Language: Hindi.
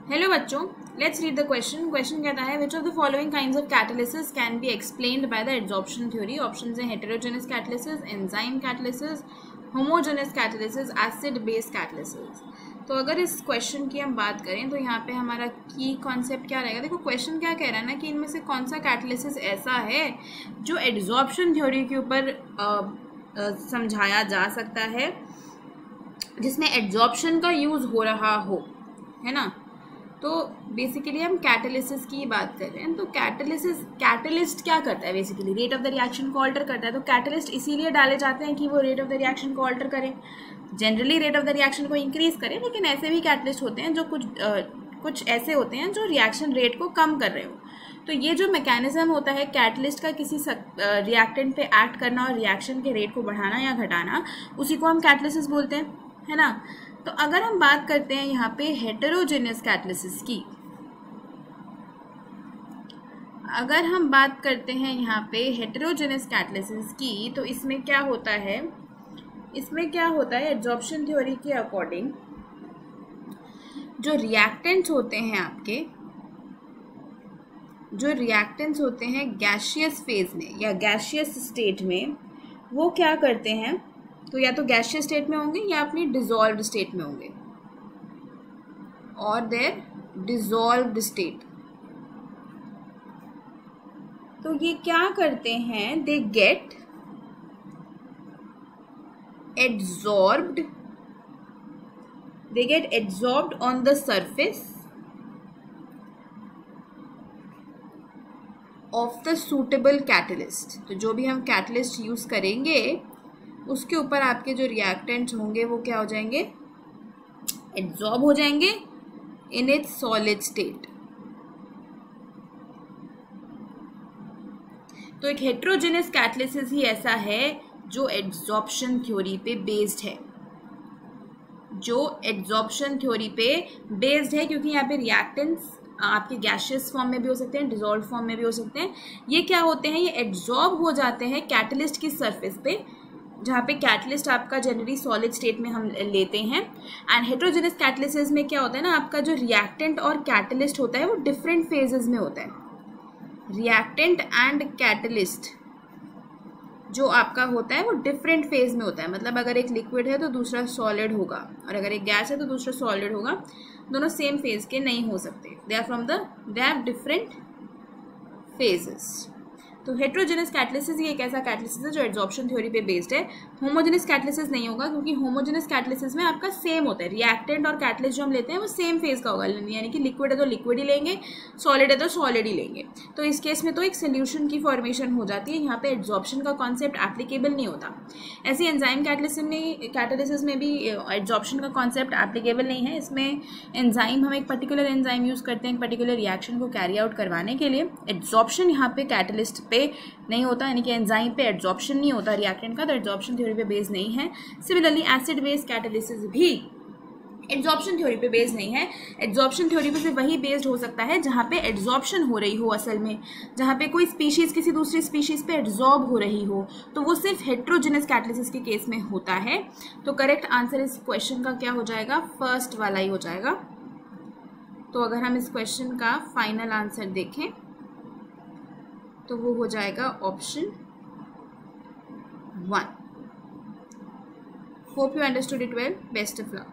हेलो बच्चों, let's read the question. Question कहता है which of the following kinds of catalysis can be explained by the adsorption theory. Options हैं heterogeneous catalysis, enzyme catalysis, homogeneous catalysis, acid base catalysis. तो अगर इस क्वेश्चन की हम बात करें तो यहाँ पे हमारा की कॉन्सेप्ट क्या रहेगा। देखो क्वेश्चन क्या कह रहा है ना कि इनमें से कौन सा कैटालिसिस ऐसा है जो एड्सॉर्प्शन थ्योरी के ऊपर समझाया जा सकता है, जिसमें एड्सॉर्प्शन का यूज़ हो रहा हो, है ना। तो बेसिकली हम कैटालिसिस की बात कर रहे हैं। तो कैटलिस्ट क्या करता है, basically rate of the reaction को ऑल्टर करता है। तो कैटालिस्ट इसीलिए डाले जाते हैं कि वो रेट ऑफ द रिएक्शन को ऑल्टर करें, generally rate of the reaction को इंक्रीज करें। लेकिन ऐसे भी कैटलिस्ट होते हैं जो कुछ ऐसे होते हैं जो रिएक्शन रेट को कम कर रहे हो। तो ये जो मैकेनिज्म होता है कैटलिस्ट का, किसी रिएक्टेंट पे एक्ट करना और रिएक्शन के रेट को बढ़ाना या घटाना, उसी को हम कैटलिसिस बोलते हैं, है ना। तो अगर हम बात करते हैं यहाँ पे हेटेरोजेनस कैटालिसिस की, अगर हम बात करते हैं यहाँ पे हेटेरोजेनस कैटालिसिस की, तो इसमें क्या होता है, एड्सॉर्प्शन थ्योरी के अकॉर्डिंग जो रिएक्टेंट्स होते हैं गैसियस फेज में या गैसियस स्टेट में, वो क्या करते हैं, तो या तो गैसियस स्टेट में होंगे या अपनी डिसॉल्व्ड स्टेट में होंगे, और देयर डिसॉल्व्ड स्टेट। तो ये क्या करते हैं, they get adsorbed on the surface of the suitable catalyst. तो जो भी हम कैटलिस्ट यूज करेंगे उसके ऊपर आपके जो रिएक्टेंट्स होंगे वो क्या हो जाएंगे, एड्सॉर्ब हो जाएंगे इन इट्स सॉलिड स्टेट। तो एक हेटेरोजेनस कैटालिसिस ही ऐसा है जो एड्सॉर्प्शन थ्योरी पे बेस्ड है, क्योंकि यहाँ पे रिएक्टेंट्स आपके गैसियस फॉर्म में भी हो सकते हैं, डिसॉल्व फॉर्म में भी हो सकते हैं। ये क्या होते हैं, ये एड्सॉर्ब हो जाते हैं कैटलिस्ट की सरफेस पे, जहाँ पे कैटलिस्ट आपका जनरली सॉलिड स्टेट में हम लेते हैं। एंड हेटेरोजेनस कैटालिसिस में क्या होता है ना, आपका जो रिएक्टेंट और कैटलिस्ट होता है वो डिफरेंट फेजेस में होता है। रिएक्टेंट एंड कैटलिस्ट जो आपका होता है वो डिफरेंट फेज में होता है। मतलब अगर एक लिक्विड है तो दूसरा सॉलिड होगा, और अगर एक गैस है तो दूसरा सॉलिड होगा। दोनों सेम फेज के नहीं हो सकते, दे हैव डिफरेंट फेजेस। तो हेटेरोजेनस कैटालिसिस ये एक ऐसा कैटालिसिस है जो एड्सॉर्प्शन थ्योरी पे बेस्ड है। होमोजेनस कैटालिसिस नहीं होगा, क्योंकि होमोजेनस कैटालिसिस में आपका सेम होता है, रिएक्टेंट और कैटालिस्ट जो हम लेते हैं वो सेम फेज का होगा, यानी कि लिक्विड है तो लिक्विड ही लेंगे, सॉलिड है तो सॉलिड ही लेंगे। तो इस केस में तो एक सोल्यूशन की फॉर्मेशन हो जाती है, यहाँ पे एड्सॉर्प्शन का कॉन्सेप्ट एप्लीकेबल नहीं होता। ऐसे एंजाइम कैटालिसिस में भी एड्सॉर्प्शन का कॉन्सेप्ट एप्लीकेबल नहीं है। इसमें एंजाइम, हम एक पर्टिकुलर एंजाइम यूज करते हैं एक पर्टिकुलर रिएक्शन को कैरी आउट करवाने के लिए। एड्सॉर्प्शन यहाँ पे कैटालिस्ट पे नहीं होता, यानी कि एंजाइम पे एड्सॉर्प्शन नहीं होता रिएक्टेंट का, तो एड्सॉर्प्शन थ्योरी पे बेस नहीं है। सिमिलरली एसिड बेस कैटालिसिस भी एड्सॉर्प्शन थ्योरी पे बेस्ड नहीं है। एड्सॉर्प्शन थ्योरी पे सिर्फ वही बेस्ड हो सकता है जहाँ पे एड्सॉर्प्शन हो रही हो, असल में जहाँ पे कोई स्पीशीज किसी दूसरी स्पीशीज पे एड्सॉर्ब हो रही हो, तो वो सिर्फ हेटेरोजेनस कैटालिसिस के केस में होता है। तो करेक्ट आंसर इस क्वेश्चन का क्या हो जाएगा, फर्स्ट वाला ही हो जाएगा। तो अगर हम इस क्वेश्चन का फाइनल आंसर देखें तो वो हो जाएगा option 1। Hope you understood it well, best of luck.